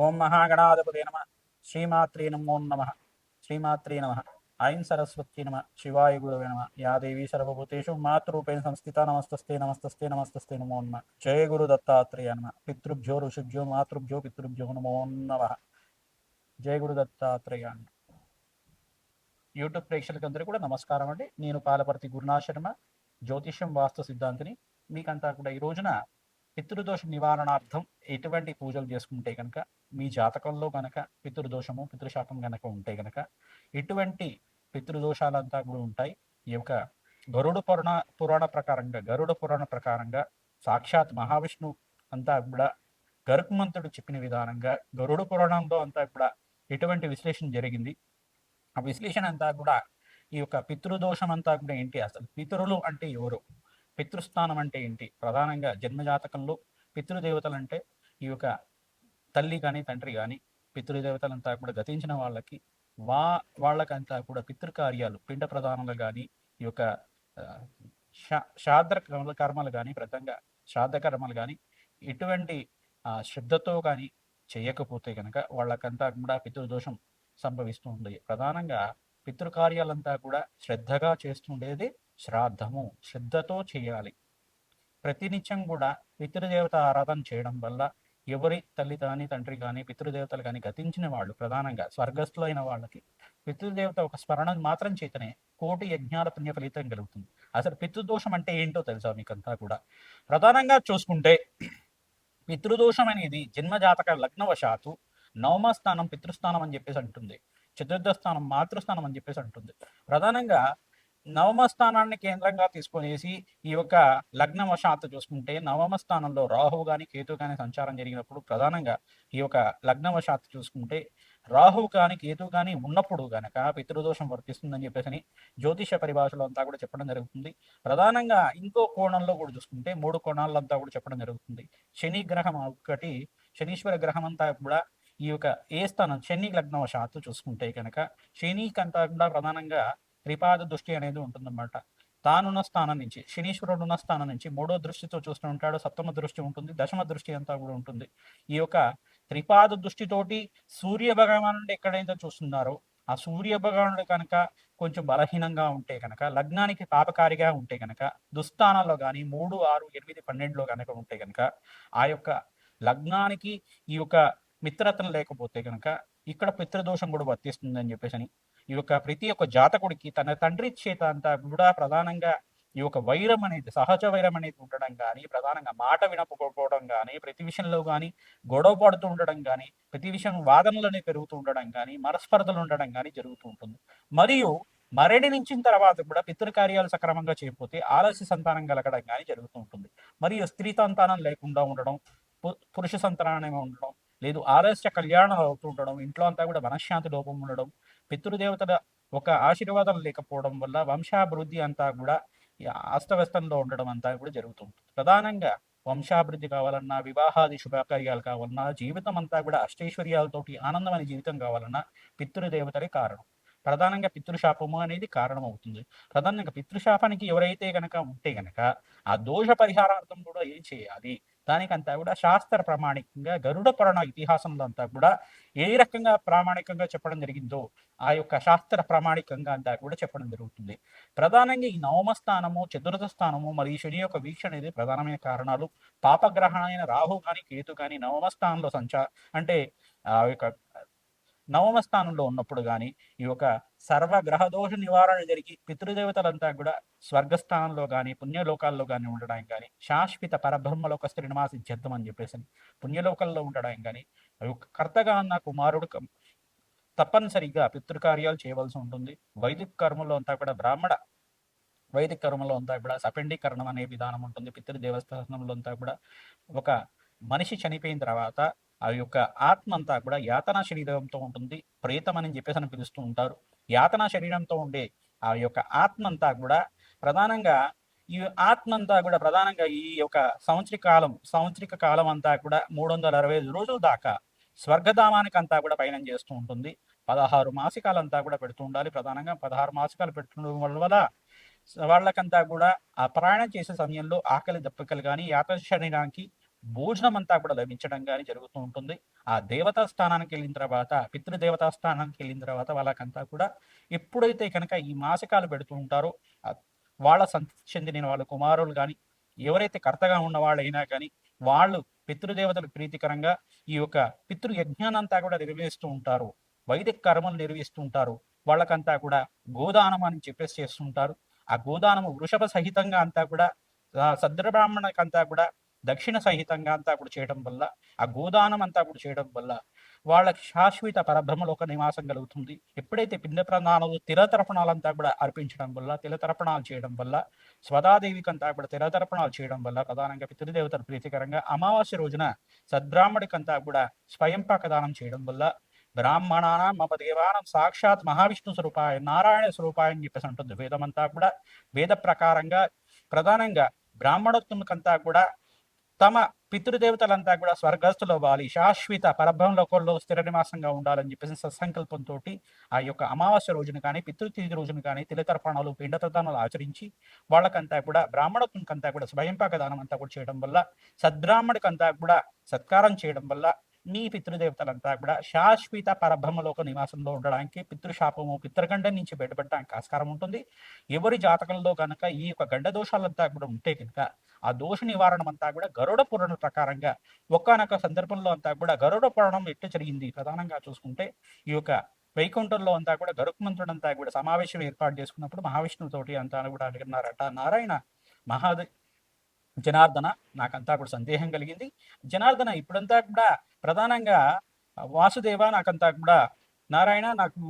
ఓం మహాగణాధిపతే నమ. శ్రీమాత్రే నమో నమ. శ్రీమాత్రే నమ. ఐం సరస్వతి నమ. శివాయ గురవే నమ. యా దేవీ సర్వభూతేషు మాతృరూపేణ సంస్థిత నమస్తస్తే నమస్తస్తే నమస్తస్తే నమో నమ. జయ గురు దత్తాత్రేయ నమ. పితృభ్యో ఋషిభ్యో మాతృభ్యో పితృభ్యో నమో నమ. జయ గురు దత్తాత్రేయ. యూట్యూబ్ ప్రేక్షకులందరూ కూడా నమస్కారం అండి. నేను పాలపర్తి గురునాథ్ శర్మ, జ్యోతిష్యం వాస్తు సిద్ధాంతిని. మీకంతా కూడా ఈ రోజున పితృదోష నివారణార్థం ఎటువంటి పూజలు చేసుకుంటే కనుక, మీ జాతకంలో కనుక పితృదోషము పితృశాపం కనుక ఉంటే కనుక ఎటువంటి పితృదోషాలంతా కూడా ఉంటాయి. ఈ యొక్క గరుడ పురాణ ప్రకారంగా సాక్షాత్ మహావిష్ణు అంతా కూడా గరుత్మంతుడు చెప్పిన విధానంగా గరుడ పురాణంలో అంతా కూడా ఎటువంటి విశ్లేషణ జరిగింది. ఆ విశ్లేషణ అంతా కూడా ఈ యొక్క పితృదోషం అంతా కూడా ఏంటి, అసలు పితరులు అంటే ఎవరు, పితృస్థానం అంటే ఏంటి, ప్రధానంగా జన్మజాతకంలో పితృదేవతలు అంటే ఈ యొక్క తల్లి కానీ తండ్రి కానీ పితృదేవతలంతా కూడా గతించిన వాళ్ళకి వాళ్ళకంతా కూడా పితృకార్యాలు పిండ ప్రధానాలు కానీ ఈ యొక్క శ్రాద్ధ కర్మలు కానీ ప్రధానంగా శ్రాద్ధ కర్మలు కానీ ఎటువంటి శ్రద్ధతో కానీ చేయకపోతే కనుక వాళ్ళకంతా కూడా పితృదోషం సంభవిస్తుంది. ప్రధానంగా పితృకార్యాలంతా కూడా శ్రద్ధగా చేస్తుండేది శ్రాద్ధము, శ్రద్ధతో చేయాలి. ప్రతినిత్యం కూడా పితృదేవత ఆరాధన చేయడం వల్ల ఎవరి తల్లి కానీ తండ్రి కానీ పితృదేవతలు కానీ గతించిన వాళ్ళు ప్రధానంగా స్వర్గస్థులైన వాళ్ళకి పితృదేవత ఒక స్మరణ మాత్రం చేతనే కోటి యజ్ఞాల పుణ్య ఫలితం కలుగుతుంది. అసలు పితృదోషం అంటే ఏంటో తెలుసా మీకంతా కూడా? ప్రధానంగా చూసుకుంటే పితృదోషం అనేది జన్మజాతక లగ్నవశాత్తు నవమ స్థానం పితృస్థానం అని చెప్పేసి అంటుంది, చతుర్థ స్థానం మాతృస్థానం అని చెప్పేసి అంటుంది. ప్రధానంగా నవమ స్థానాన్ని కేంద్రంగా తీసుకొనేసి ఈ యొక్క లగ్నవశాత్తు చూసుకుంటే నవమ స్థానంలో రాహువు కానీ కేతు కానీ సంచారం జరిగినప్పుడు ప్రధానంగా ఈ యొక్క లగ్నవశాత్తు చూసుకుంటే రాహువు కానీ కేతు కానీ ఉన్నప్పుడు గనక పితృదోషం వర్తిస్తుందని చెప్పేసి జ్యోతిష పరిభాషలో అంతా కూడా చెప్పడం జరుగుతుంది. ప్రధానంగా ఇంకో కోణంలో కూడా చూసుకుంటే 3 కోణాలంతా కూడా చెప్పడం జరుగుతుంది. శని గ్రహం ఒకటి, శనీశ్వర గ్రహం అంతా కూడా ఈ యొక్క ఏ స్థానం శని లగ్నవశాత్తు చూసుకుంటే కనుక శనికంతా కూడా ప్రధానంగా త్రిపాద దృష్టి అనేది ఉంటుందన్నమాట. తానున్న స్థానం నుంచి శనీశ్వరుడు ఉన్న స్థానం నుంచి 3వ దృష్టితో చూస్తూ ఉంటాడు, సప్తమ దృష్టి ఉంటుంది, దశమ దృష్టి అంతా కూడా ఉంటుంది. ఈ యొక్క త్రిపాద దృష్టితోటి సూర్య భగవానుడు ఎక్కడైతే చూస్తున్నారో ఆ సూర్య భగవానుడు కనుక కొంచెం బలహీనంగా ఉంటే కనుక, లగ్నానికి పాపకారిగా ఉంటే కనుక, దుస్థానాల్లో కానీ 3, 6, 8, 12లో కనుక ఉంటే కనుక ఆ యొక్క లగ్నానికి ఈ యొక్క మిత్రత్వం లేకపోతే కనుక ఇక్కడ పితృదోషం కూడా వర్తిస్తుందని చెప్పేసి ఈ యొక్క ప్రతి ఒక్క జాతకుడికి తన తండ్రి చేత అంతా కూడా ప్రధానంగా ఈ యొక్క వైరం అనేది సహజ వైరం అనేది ఉండడం కానీ, ప్రధానంగా మాట వినకపోవడం కానీ, ప్రతి విషయంలో కానీ గొడవ పడుతూ ఉండడం కానీ, ప్రతి విషయం వాదనలోనే పెరుగుతూ ఉండడం కానీ, మనస్పర్ధలు ఉండడం కానీ జరుగుతూ ఉంటుంది. మరియు మరణించిన తర్వాత కూడా పితృకార్యాలు సక్రమంగా చేయకపోతే ఆలస్య సంతానం కలగడం కానీ జరుగుతూ ఉంటుంది. మరియు స్త్రీ సంతానం లేకుండా ఉండడం, పురుష సంతానం ఉండడం, లేదు ఆలస్య కళ్యాణం అవుతూ ఉండడం, ఇంట్లో అంతా కూడా మనశ్శాంతి లోపం ఉండడం, పితృదేవతల ఒక ఆశీర్వాదం లేకపోవడం వల్ల వంశాభివృద్ధి అంతా కూడా అస్తవ్యస్తంలో ఉండడం అంతా కూడా జరుగుతుంది. ప్రధానంగా వంశాభివృద్ధి కావాలన్నా, వివాహాది శుభకార్యాలు కావాలన్నా, జీవితం అంతా కూడా అష్టైశ్వర్యాలతోటి ఆనందమైన జీవితం కావాలన్నా పితృదేవతలే కారణం. ప్రధానంగా పితృశాపము అనేది కారణం అవుతుంది. ప్రధానంగా పితృశాపానికి ఎవరైతే గనక ఉంటే గనక ఆ దోష పరిహారార్థం కూడా ఏం చేయాలి, దానికంతా కూడా శాస్త్ర ప్రామాణికంగా గరుడ పురాణ ఇతిహాసంలో అంతా కూడా ఏ రకంగా ప్రామాణికంగా చెప్పడం జరిగిందో ఆ యొక్క శాస్త్ర ప్రామాణికంగా అంతా కూడా చెప్పడం జరుగుతుంది. ప్రధానంగా ఈ నవమ స్థానము, చతుర్థ స్థానము మరియు శని యొక్క వీక్షణ అనేది ప్రధానమైన కారణాలు. పాపగ్రహణమైన రాహు కానీ కేతు కానీ నవమ స్థానంలో అంటే ఆ యొక్క నవమ స్థానంలో ఉన్నప్పుడు కానీ ఈ యొక్క సర్వగ్రహ దోష నివారణ జరిగి పితృదేవతలంతా కూడా స్వర్గస్థానంలో కానీ పుణ్యలోకాల్లో కానీ ఉండడానికి కానీ, శాశ్వత పరబ్రహ్మలోక శ్రీనివాస సిద్ధాంతం అని చెప్పేసి పుణ్యలోకంలో ఉండడానికి కానీ కర్తగా ఉన్న కుమారుడు తప్పనిసరిగా పితృకార్యాలు చేయవలసి ఉంటుంది. వైదిక కర్మలో అంతా కూడా వైదిక కర్మలో అంతా కూడా సపిండీకరణం అనే విధానం ఉంటుంది. పితృదేవస్థానంలో అంతా కూడా ఒక మనిషి చనిపోయిన తర్వాత ఆ యొక్క ఆత్మ అంతా కూడా యాతనా శరీరంతో ఉంటుంది. ప్రేతం అని చెప్పేసి అని పిలుస్తూ ఉంటారు. యాతనా శరీరంతో ఉండే ఆ యొక్క ఆత్మ అంతా కూడా ప్రధానంగా ఈ యొక్క సంవత్సరిక కాలం అంతా కూడా 365 రోజుల దాకా స్వర్గధామానికి అంతా కూడా పయనం చేస్తూ ఉంటుంది. 16 మాసికాలంతా కూడా పెడుతూ ఉండాలి. ప్రధానంగా 16 మాసికాలు పెడుతుండడం వల్ల వాళ్ళకంతా కూడా ఆ ప్రయాణం చేసే సమయంలో ఆకలి దప్పికలు కానీ, యాత శరీరానికి భోజనం అంతా కూడా లభించడం కానీ జరుగుతూ ఉంటుంది. ఆ దేవతా స్థానానికి వెళ్ళిన తర్వాత, పితృదేవతా స్థానానికి వెళ్ళిన తర్వాత వాళ్ళకంతా కూడా ఎప్పుడైతే కనుక ఈ మాసికాలు పెడుతూ ఉంటారో వాళ్ళ సంతతి చెందిన వాళ్ళ కుమారులు కానీ, ఎవరైతే కర్తగా ఉన్న వాళ్ళైనా కానీ, వాళ్ళు పితృదేవతలకు ప్రీతికరంగా ఈ యొక్క పితృ యజ్ఞానంతా కూడా నిర్వహిస్తూ ఉంటారు. వైదిక కర్మలు నిర్వహిస్తూ ఉంటారు. వాళ్ళకంతా కూడా గోదానం అని చెప్పేసి చేస్తుంటారు. ఆ గోదానము వృషభ సహితంగా అంతా కూడా సద్బ్రాహ్మణకంతా కూడా దక్షిణ సహితంగా అంతా కూడా చేయడం వల్ల, ఆ గోదానం అంతా కూడా చేయడం వల్ల వాళ్ళకి శాశ్వత పరబ్రహ్మలోక నివాసం కలుగుతుంది. ఎప్పుడైతే పిండ ప్రదానాలు తిలతర్పణాలంతా కూడా అర్పించడం వల్ల, తిలతర్పణాలు చేయడం వల్ల, స్వదాదేవికంతా కూడా తిలతర్పణాలు చేయడం వల్ల, ప్రధానంగా పితృదేవతలు ప్రీతికరంగా అమావాస్య రోజున సద్బ్రాహ్మడికంతా కూడా స్వయంపాక దానం చేయడం వల్ల బ్రాహ్మణానం మమ దేవానం సాక్షాత్ మహావిష్ణు స్వరూపాయ నారాయణ స్వరూపాయ అని చెప్పేసి ఉంటుంది వేదమంతా కూడా. వేద ప్రకారంగా ప్రధానంగా బ్రాహ్మణోత్తముకంతా కూడా తమ పితృదేవతలంతా కూడా స్వర్గస్థులు అవ్వాలి, శాశ్వత పరబ్రహ్మలోకంలో స్థిర నివాసంగా ఉండాలని చెప్పేసి సత్సంకల్పంతో ఆ యొక్క అమావాస్య రోజున కానీ పితృతిథి రోజున కానీ తిలతర్పణాలు పిండతర్పణాలు ఆచరించి వాళ్ళకంతా కూడా బ్రాహ్మణత్వంకంతా కూడా స్వయంపాక దానం అంతా కూడా చేయడం వల్ల, సద్బ్రాహ్మణికంతా కూడా సత్కారం చేయడం వల్ల మీ పితృదేవతలంతా కూడా శాశ్వత పరబ్రహ్మలోక నివాసంలో ఉండడానికి, పితృశాపము పితృగండం నుంచి బయటపడడానికి ఆస్కారం ఉంటుంది. ఎవరి జాతకంలో కనుక ఈ యొక్క గండ దోషాలంతా కూడా ఉంటే కనుక ఆ దోష నివారణం అంతా కూడా గరుడ పురాణ ప్రకారంగా ఒకానొక సందర్భంలో అంతా కూడా గరుడ పురాణం ఎట్టు జరిగింది ప్రధానంగా చూసుకుంటే, ఈ యొక్క వైకుంఠంలో అంతా కూడా గరుత్మంతుడు అంతా కూడా సమావేశం ఏర్పాటు చేసుకున్నప్పుడు మహావిష్ణువుతోటి అంతా కూడా అడిగినారట, నారాయణ మహాదే జనార్దన నాకంతా కూడా సందేహం కలిగింది. జనార్దన ఇప్పుడంతా కూడా ప్రధానంగా వాసుదేవ నాకంతా కూడా నారాయణ నాకు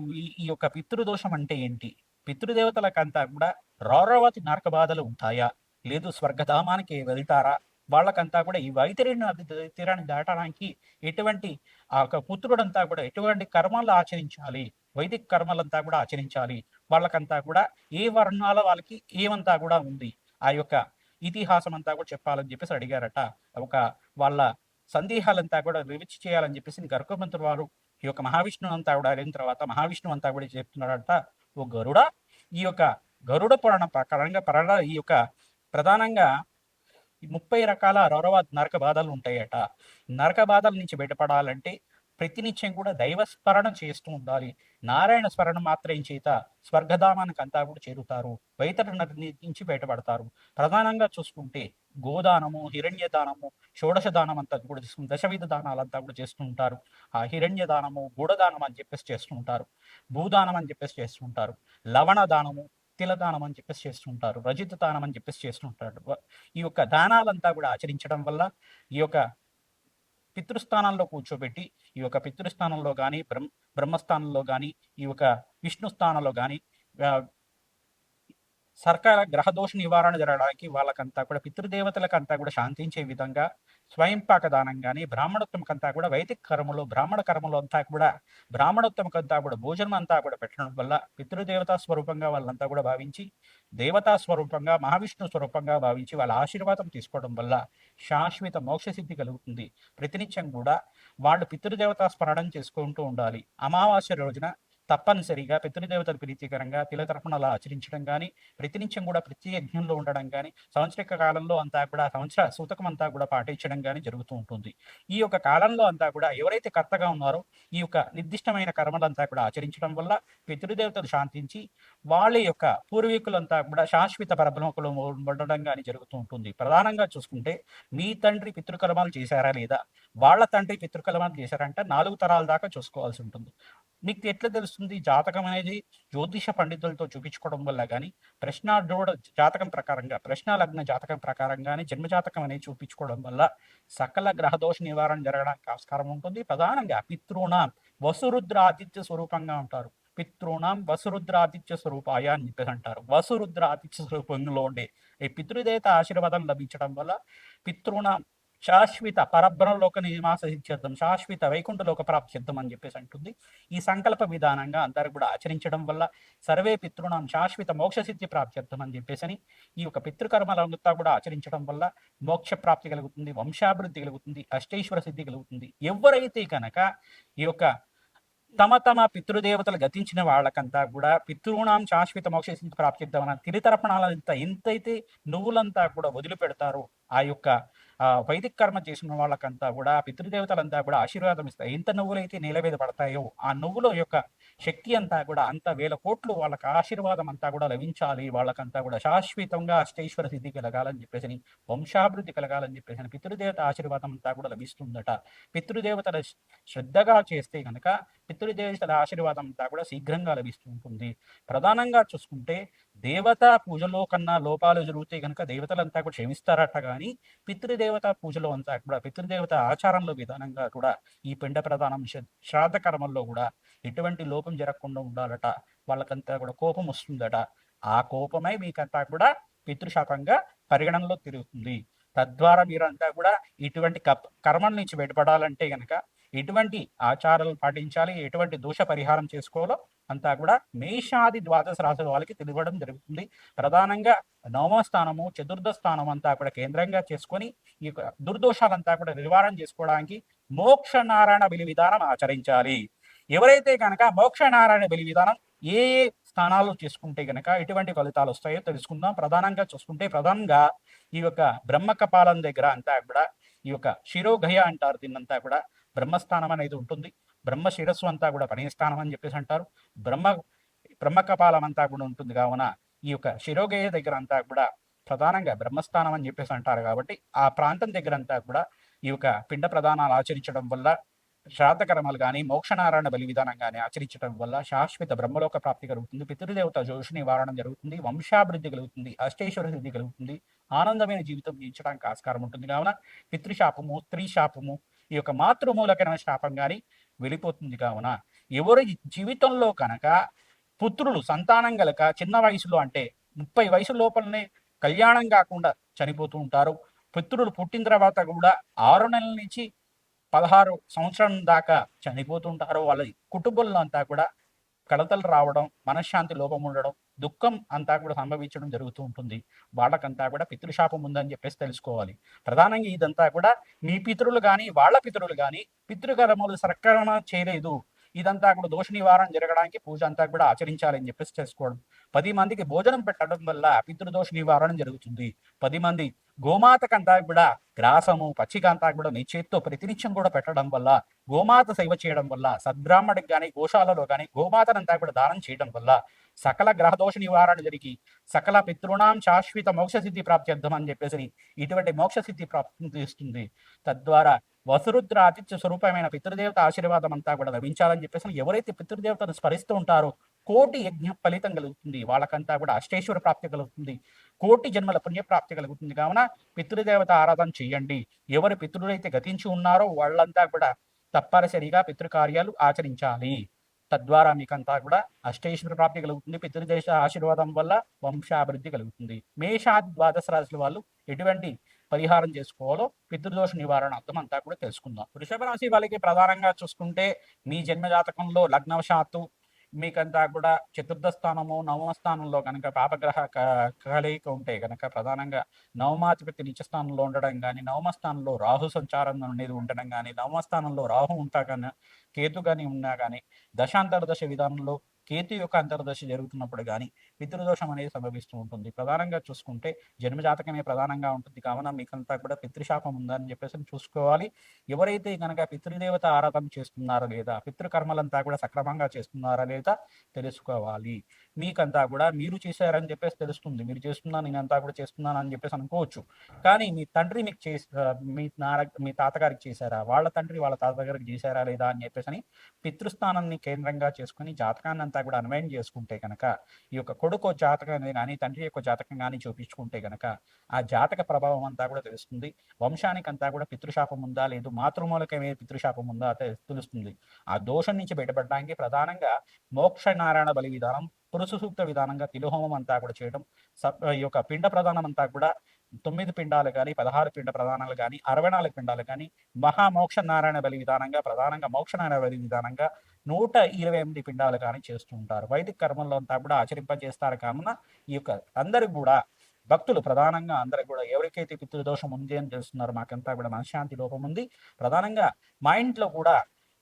ఈ యొక్క పితృదోషం అంటే ఏంటి? పితృదేవతలకంతా కూడా రౌరవతి నరక బాధలు ఉంటాయా? లేదు స్వర్గధామానికి వెళ్తారా? వాళ్ళకంతా కూడా ఈ వైతరిని నది తీరాన్ని దాటడానికి ఎటువంటి ఆ యొక్క పుత్రుడంతా కూడా ఎటువంటి కర్మలు ఆచరించాలి? వైదిక కర్మలంతా కూడా ఆచరించాలి. వాళ్ళకంతా కూడా ఏ వర్ణాల వాళ్ళకి ఏమంతా కూడా ఉంది? ఆ యొక్క ఇతిహాసం అంతా కూడా చెప్పాలని చెప్పేసి అడిగారట. ఒక వాళ్ళ సందేహాలంతా కూడా వివరించి చేయాలని చెప్పేసి గరుత్మంతుడు వారు ఈ యొక్క మహావిష్ణువు అంతా కూడా అడిగిన తర్వాత మహావిష్ణువు అంతా కూడా చెప్తున్నాడట, ఓ గరుడ, ఈ యొక్క గరుడ పురాణ ప్రకారంగా ఈ యొక్క ప్రధానంగా 30 రకాల రౌరవ నరక బాధలు ఉంటాయట. నరక బాధల నుంచి బయటపడాలంటే ప్రతినిత్యం కూడా దైవ స్మరణ చేస్తూ ఉండాలి. నారాయణ స్మరణ మాత్రం చేత స్వర్గధామానికి అంతా కూడా చేరుతారు, వైతరి నది నుంచి బయటపడతారు. ప్రధానంగా చూసుకుంటే గోదానము, హిరణ్య దానము, షోడశ దానం అంతా కూడా దశవిధ దానాలంతా కూడా చేస్తూ ఉంటారు. ఆ హిరణ్య దానము, గూఢదానం అని చెప్పేసి చేస్తూ ఉంటారు, భూదానం అని చెప్పేసి చేస్తూ ఉంటారు, లవణ దానము, తిలదానం అని చెప్పేసి చేస్తుంటారు, రజిత దానం అని చెప్పేసి చేస్తుంటారు. ఈ యొక్క దానాలంతా కూడా ఆచరించడం వల్ల ఈ యొక్క పితృస్థానంలో కూర్చోబెట్టి ఈ యొక్క పితృస్థానంలో కానీ బ్రహ్మస్థానంలో కానీ ఈ యొక్క విష్ణు స్థానంలో కానీ సర్కార గ్రహదోష నివారణ జరగడానికి వాళ్ళకంతా కూడా పితృదేవతలకంతా కూడా శాంతించే విధంగా స్వయంపాక దానం కానీ బ్రాహ్మణోత్తమకంతా కూడా వైదిక కర్మలు బ్రాహ్మణ కర్మలు అంతా కూడా బ్రాహ్మణోత్తమకంతా కూడా భోజనం అంతా కూడా పెట్టడం వల్ల పితృదేవతా స్వరూపంగా వాళ్ళంతా కూడా భావించి దేవతా స్వరూపంగా మహావిష్ణు స్వరూపంగా భావించి వాళ్ళ ఆశీర్వాదం తీసుకోవడం వల్ల శాశ్వత మోక్షసిద్ధి కలుగుతుంది. ప్రతినిత్యం కూడా వాళ్ళు పితృదేవతా స్మరణం చేసుకుంటూ ఉండాలి. అమావాస్య రోజున తప్పనిసరిగా పితృదేవతలు ప్రీతికరంగా తిలతర్పణలు ఆచరించడం కానీ, ప్రతినిత్యం కూడా ప్రతి యజ్ఞంలో ఉండడం కానీ, సంవత్సరిక కాలంలో అంతా కూడా సంవత్సర సూతకం అంతా కూడా పాటించడం కానీ జరుగుతూ ఉంటుంది. ఈ యొక్క కాలంలో అంతా కూడా ఎవరైతే కర్తగా ఉన్నారో ఈ యొక్క నిర్దిష్టమైన కర్మలంతా కూడా ఆచరించడం వల్ల పితృదేవతలు శాంతించి వాళ్ళ యొక్క పూర్వీకులంతా కూడా శాశ్వత పరబ్రహ్మకులు ఉండడం కానీ జరుగుతూ ఉంటుంది. ప్రధానంగా చూసుకుంటే మీ తండ్రి పితృకర్మాలు చేశారా లేదా, వాళ్ళ తండ్రి పితృకర్మాలు చేశారంటే 4 తరాల దాకా చూసుకోవాల్సి ఉంటుంది. మీకు ఎట్లా తెలుస్తుంది? జాతకం అనేది జ్యోతిష పండితులతో చూపించుకోవడం వల్ల కానీ, ప్రశ్నార్థోడ జాతకం ప్రకారంగా ప్రశ్న లగ్న జాతకం ప్రకారంగానే జన్మజాతకం అనేది చూపించుకోవడం వల్ల సకల గ్రహదోష నివారణ జరగడానికి ఆస్కారం ఉంటుంది. ప్రధానంగా పితృణాం వసురుద్ర ఆదిత్య స్వరూపంగా ఉంటారు. పితృణాం వసురుద్ర ఆదిత్య స్వరూపాయ అని చెప్పేసి అంటారు. వసురుద్ర ఆదిత్య స్వరూపంలో ఉండే ఈ పితృదేవత ఆశీర్వాదం లభించడం వల్ల పితృణాం శాశ్వత పరబ్రహ్మలోక నివాస సిద్ధ్యర్థం, శాశ్వత వైకుంఠలోక ప్రాప్త్యర్థం అని చెప్పేసి అంటుంది. ఈ సంకల్ప విధానంగా అందరూ కూడా ఆచరించడం వల్ల సర్వే పితృణం శాశ్వత మోక్ష సిద్ధి ప్రాప్త్యర్థం అని చెప్పేసి ఈ యొక్క పితృకర్మలంతా కూడా ఆచరించడం వల్ల మోక్ష ప్రాప్తి కలుగుతుంది, వంశాభివృద్ధి కలుగుతుంది, అష్టైశ్వర సిద్ధి కలుగుతుంది. ఎవరైతే కనుక ఈ యొక్క తమ పితృదేవతలు గతించిన వాళ్ళకంతా కూడా పితృణాం శాశ్వత మోక్ష సిద్ధి ప్రాప్తిద్దామన్న తిరితర్పణాలంతా ఎంతైతే నువ్వులంతా కూడా వదిలిపెడతారో ఆ యొక్క వైదిక కర్మ చేసిన వాళ్ళకంతా కూడా పితృదేవతలంతా కూడా ఆశీర్వాదం ఇస్తాయి. ఎంత నువ్వులైతే నేల మీద పడతాయో ఆ నువ్వుల యొక్క శక్తి అంతా కూడా అంత 1000 కోట్లు వాళ్ళకి ఆశీర్వాదం అంతా కూడా లభించాలి. వాళ్ళకంతా కూడా శాశ్వతంగా అష్టైశ్వర సిద్ధి కలగాలని చెప్పేసి, వంశాభివృద్ధి కలగాలని చెప్పేసి పితృదేవత ఆశీర్వాదం అంతా కూడా లభిస్తుందట. పితృదేవతల శ్రద్ధగా చేస్తే కనుక పితృదేవతల ఆశీర్వాదం అంతా కూడా శీఘ్రంగా లభిస్తూ ఉంటుంది. ప్రధానంగా చూసుకుంటే దేవతా పూజలో కన్నా లోపాలు జరిగితే కనుక దేవతలంతా కూడా క్షమిస్తారట. కానీ పితృదేవత పూజలో అంతా కూడా పితృదేవత ఆచారంలో విధానంగా కూడా ఈ పిండ ప్రధానం శ్రాద్ధ కర్మల్లో కూడా ఎటువంటి లోపం జరగకుండా ఉండాలట. వాళ్ళకంతా కూడా కోపం వస్తుందట. ఆ కోపమై మీకంతా కూడా పితృశాపంగా పరిగణనలో తిరుగుతుంది. తద్వారా మీరంతా కూడా ఇటువంటి కర్మల నుంచి బయటపడాలంటే గనక ఎటువంటి ఆచారాలు పాటించాలి, ఎటువంటి దోష పరిహారం చేసుకోవాలో అంతా కూడా మేషాది ద్వాదశ రాశుల వాళ్ళకి తెలియడం జరుగుతుంది. ప్రధానంగా నవమ స్థానము, చతుర్థ స్థానం అంతా కూడా కేంద్రంగా చేసుకొని ఈ యొక్క దుర్దోషాలంతా కూడా నివారణ చేసుకోవడానికి మోక్ష నారాయణ బలి విధానం ఆచరించాలి. ఎవరైతే కనుక మోక్ష నారాయణ బలి విధానం ఏ ఏ స్థానాలు చేసుకుంటే కనుక ఎటువంటి ఫలితాలు వస్తాయో తెలుసుకుందాం. ప్రధానంగా చూసుకుంటే ప్రధానంగా ఈ యొక్క బ్రహ్మ కపాలం దగ్గర అంతా కూడా ఈ యొక్క శిరోగయ అంటారు. దీన్నంతా కూడా బ్రహ్మస్థానం అనేది ఉంటుంది. బ్రహ్మ శిరస్సు అంతా కూడా పణిస్థానం అని చెప్పేసి అంటారు. బ్రహ్మ కపాలం అంతా కూడా ఉంటుంది. కావున ఈ యొక్క శిరోగయ దగ్గర అంతా కూడా ప్రధానంగా బ్రహ్మస్థానం అని చెప్పేసి అంటారు. కాబట్టి ఆ ప్రాంతం దగ్గర అంతా కూడా ఈ యొక్క పిండ ప్రధానాలు ఆచరించడం వల్ల శ్రాద్ధ కర్మలు కానీ మోక్షనారాయణ బలి విధానం కానీ ఆచరించడం వల్ల శాశ్వత బ్రహ్మలోక ప్రాప్తి కలుగుతుంది. పితృదేవత దోష నివారణ జరుగుతుంది. వంశాభివృద్ధి కలుగుతుంది. అష్టైశ్వర సిద్ధి కలుగుతుంది. ఆనందమైన జీవితం జీవించడానికి ఆస్కారం ఉంటుంది. కావున పితృశాపము, స్త్రీ శాపము, ఈ యొక్క మాతృమూలకమైన శాపం కానీ వెళ్ళిపోతుంది. కావున ఎవరి జీవితంలో కనుక పుత్రులు సంతానం గలక చిన్న వయసులో అంటే 30 వయసు లోపలనే కళ్యాణం కాకుండా చనిపోతూ ఉంటారు. పుత్రులు పుట్టిన తర్వాత కూడా 6 నెలల నుంచి 16 సంవత్సరం దాకా చనిపోతుంటారు. వాళ్ళ కుటుంబంలో అంతా కూడా కలతలు రావడం, మనశ్శాంతి లోపం ఉండడం, దుఃఖం అంతా కూడా సంభవించడం జరుగుతూ ఉంటుంది. వాళ్ళకంతా కూడా పితృశాపం ఉందని చెప్పేసి తెలుసుకోవాలి. ప్రధానంగా ఇదంతా కూడా మీ పితరులు కానీ వాళ్ళ పితరులు కానీ పితృకర్మలు సక్రమణ చేయలేదు, ఇదంతా కూడా దోష నివారణ జరగడానికి పూజ అంతా కూడా ఆచరించాలని చెప్పేసి చేసుకోవడం. 10 మందికి భోజనం పెట్టడం వల్ల పితృదోష నివారణ జరుగుతుంది. 10 మంది గోమాతకంతా కూడా గ్రాసము, పచ్చికంతా కూడా నీ చేత్తో ప్రతినిత్యం కూడా పెట్టడం వల్ల, గోమాత సేవ చేయడం వల్ల, సద్బ్రాహ్మడికి కానీ గోశాలలో కానీ గోమాతనంతా కూడా దానం చేయడం వల్ల సకల గ్రహదోష నివారణ జరిగి సకల పితృణాం శాశ్వత మోక్ష సిద్ధి ప్రాప్త్యర్థం అని చెప్పేసి ఇటువంటి మోక్ష సిద్ధి ప్రాప్తిస్తుంది. తద్వారా వసురుద్ర ఆతిథ్య స్వరూపమైన పితృదేవత ఆశీర్వాదం అంతా కూడా లభించాలని చెప్పేసి ఎవరైతే పితృదేవతను స్మరిస్తూ ఉంటారో కోటి యజ్ఞ ఫలితం కలుగుతుంది. వాళ్ళకంతా కూడా అష్టైశ్వర ప్రాప్తి కలుగుతుంది. కోటి జన్మల పుణ్యప్రాప్తి కలుగుతుంది. కావున పితృదేవత ఆరాధన చేయండి. ఎవరు పితృలైతే గతించి ఉన్నారో వాళ్ళంతా కూడా తప్పనిసరిగా పితృకార్యాలు ఆచరించాలి. తద్వారా మీకంతా కూడా అష్టైశ్వర ప్రాప్తి కలుగుతుంది. పితృదేశ ఆశీర్వాదం వల్ల వంశాభివృద్ధి కలుగుతుంది. మేషాది ద్వాదశ రాశుల వాళ్ళు ఎటువంటి పరిహారం చేసుకోవాలో పితృదోష నివారణ అర్థం అంతా కూడా తెలుసుకుందాం. వృషభ రాశి వాళ్ళకి ప్రధానంగా చూసుకుంటే మీ జన్మజాతకంలో లగ్నవశాత్తు మీకంతా కూడా చతుర్థ స్థానము, నవమ స్థానంలో కనుక పాపగ్రహ కలయిక ఉంటే కనుక ప్రధానంగా నవమాధిపతి నీచ స్థానంలో ఉండడం కానీ, నవమ స్థానంలో రాహు సంచారం అనేది ఉండడం కానీ, నవమ స్థానంలో రాహు ఉంటా కానీ, కేతు కానీ ఉన్నా కానీ, దశాంతర్దశ విధానంలో కేతు యొక్క అంతర్దశ జరుగుతున్నప్పుడు కానీ పితృదోషం అనేది సంభవిస్తూ ఉంటుంది. ప్రధానంగా చూసుకుంటే జన్మజాతకమే ప్రధానంగా ఉంటుంది. కావున మీకంతా కూడా పితృశాపం ఉందని చెప్పేసి చూసుకోవాలి. ఎవరైతే కనుక పితృదేవత ఆరాధన చేస్తున్నారా లేదా, పితృకర్మలంతా కూడా సక్రమంగా చేస్తున్నారా లేదా తెలుసుకోవాలి. మీకంతా కూడా మీరు చేశారని చెప్పేసి తెలుస్తుంది. మీరు చేస్తున్నాను, నేనంతా కూడా చేస్తున్నాను అని చెప్పేసి అనుకోవచ్చు. కానీ మీ తండ్రి మీకు మీ తాతగారికి చేశారా, వాళ్ళ తండ్రి వాళ్ళ తాతగారికి చేశారా లేదా అని చెప్పేసి పితృస్థానాన్ని కేంద్రంగా చేసుకుని జాతకాన్ని అంతా కూడా అన్వయం చేసుకుంటే కనుక ఈ యొక్క కొడుకు జాతకం కానీ తండ్రి యొక్క జాతకం కానీ చూపించుకుంటే కనుక ఆ జాతక ప్రభావం అంతా కూడా తెలుస్తుంది. వంశానికి అంతా కూడా పితృశాపం ఉందా లేదు, మాతృమూలకమే పితృశాపం ఉందా తెలుస్తుంది. ఆ దోషం నుంచి బయటపడడానికి ప్రధానంగా మోక్ష నారాయణ బలి విధానం, పురుష సూక్త విధానంగా తిలుహోమం అంతా కూడా చేయడం, ఈ యొక్క పిండ ప్రధానం అంతా కూడా 9 పిండాలు కానీ 16 పిండ ప్రధానాలు కానీ 64 పిండాలు కానీ మహామోక్ష నారాయణ బలి విధానంగా ప్రధానంగా మోక్ష నారాయణ బలి విధానంగా 128 పిండాలు కానీ చేస్తూ ఉంటారు. వైదిక కర్మల్లో అంతా కూడా ఆచరింపజేస్తారు. కావున ఈ యొక్క అందరికి కూడా భక్తులు ప్రధానంగా అందరికి కూడా ఎవరికైతే పితృదోషం ఉంది అని తెలుస్తున్నారు, మాకంతా కూడా మనశ్శాంతి లోపం ఉంది, ప్రధానంగా మా ఇంట్లో కూడా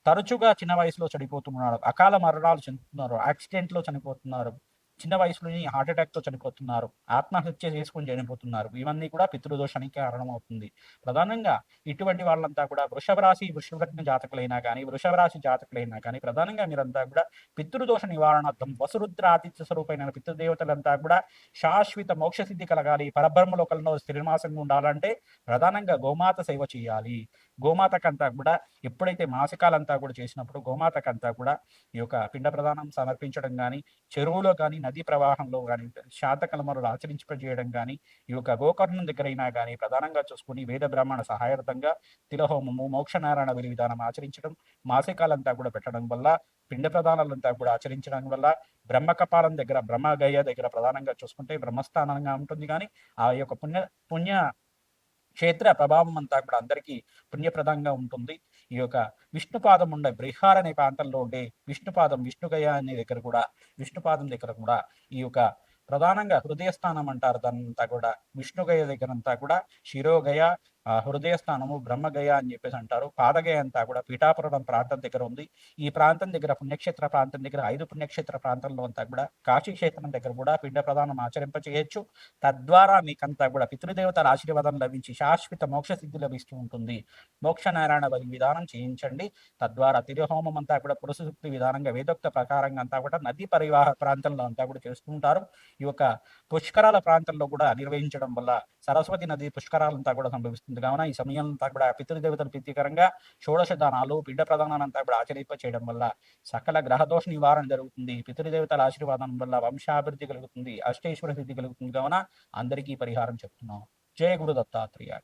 తరచుగా చిన్న వయసులో చనిపోతున్నారు, అకాల మరణాలు చెందుతున్నారు, యాక్సిడెంట్లో చనిపోతున్నారు, చిన్న వయసులోనే హార్ట్ అటాక్‌తో చనిపోతున్నారు. ఆత్మహత్య చేసుకొని చనిపోతున్నారు. ఇవన్నీ కూడా పితృదోషానికి కారణమవుతుంది. ప్రధానంగా ఇటువంటి వాళ్ళంతా కూడా వృషభ రాశి, వృషభ లగ్న జాతకులైనా గానీ, వృషభ రాశి జాతకులైనా కానీ ప్రధానంగా మీరంతా కూడా పితృదోష నివారణార్థం వసురుద్ర ఆదిత్య స్వరూపమైన పితృదేవతలంతా కూడా శాశ్వత మోక్షసిద్ధి కలగాలి, పరబ్రహ్మ లోకంలో స్థిరనివాసంగా ఉండాలంటే ప్రధానంగా గోమాత సేవ చేయాలి. గోమాతకంతా కూడా ఎప్పుడైతే మాసికాలంతా కూడా చేసినప్పుడు గోమాతకంతా కూడా ఈ యొక్క పిండ ప్రదానం సమర్పించడం గానీ, చెరువులో కానీ, నదీ ప్రవాహంలో కానీ, శాతకర్మలు ఆచరింపజేయడం కానీ, ఈ యొక్క గోకర్ణం దగ్గరైనా కానీ ప్రధానంగా చూసుకొని వేద బ్రాహ్మణ సహాయార్థంగా తిలహోమము, మోక్షనారాయణ విధి విధానం ఆచరించడం, మాసికాలంతా కూడా పెట్టడం వల్ల, పిండ ప్రదానాలంతా కూడా ఆచరించడం వల్ల, బ్రహ్మకపాలం దగ్గర, బ్రహ్మగయ దగ్గర ప్రధానంగా చూసుకుంటే బ్రహ్మస్థానంగా ఉంటుంది కానీ, ఆ యొక్క పుణ్య పుణ్య క్షేత్ర ప్రభావం అంతా కూడా అందరికీ పుణ్యప్రదంగా ఉంటుంది. ఈ యొక్క విష్ణుపాదం ఉండే బ్రిహార్ అనే ప్రాంతంలో ఉండే విష్ణుపాదం, విష్ణుగయ అనే దగ్గర కూడా, విష్ణుపాదం దగ్గర కూడా ఈ యొక్క ప్రధానంగా హృదయ స్థానం అంటారు దాన్నంతా కూడా. విష్ణుగయ దగ్గరంతా కూడా శిరోగయ, హృదయ స్థానము, బ్రహ్మగయ అని చెప్పేసి అంటారు. పాదగయ అంతా కూడా పీఠాపురం ప్రాంతం దగ్గర ఉంది. ఈ ప్రాంతం దగ్గర పుణ్యక్షేత్ర ప్రాంతం దగ్గర 5 పుణ్యక్షేత్ర ప్రాంతంలో అంతా కూడా కాశీ క్షేత్రం దగ్గర కూడా పిండ ప్రదానం ఆచరింప చేయొచ్చు. తద్వారా మీకంతా కూడా పితృదేవతల ఆశీర్వాదం లభించి శాశ్వత మోక్ష సిద్ధి లభిస్తూ ఉంటుంది. మోక్ష నారాయణ బలి విధానం చేయించండి. తద్వారా తిరుహోమం అంతా కూడా పురుష సూక్తి విధానంగా వేదోక్త ప్రకారంగా అంతా కూడా నదీ పరివాహ ప్రాంతంలో అంతా కూడా చేస్తుంటారు. ఈ యొక్క పుష్కరాల ప్రాంతంలో కూడా నిర్వహించడం వల్ల సరస్వతి నది పుష్కరాలంతా కూడా సంభవిస్తుంది కావున ఈ సమయంలో కూడా పితృదేవతల ప్రీతికరంగా షోడశ దానాలు, పిండ ప్రదానాలంతా కూడా ఆచరింప చేయడం వల్ల సకల గ్రహదోష నివారణ జరుగుతుంది. పితృదేవతల ఆశీర్వాదం వల్ల వంశాభివృద్ధి కలుగుతుంది, అష్టేశ్వర సిద్ధి కలుగుతుంది కావున అందరికీ పరిహారం చెప్తున్నాం. జయ గురు దత్తాత్రేయ.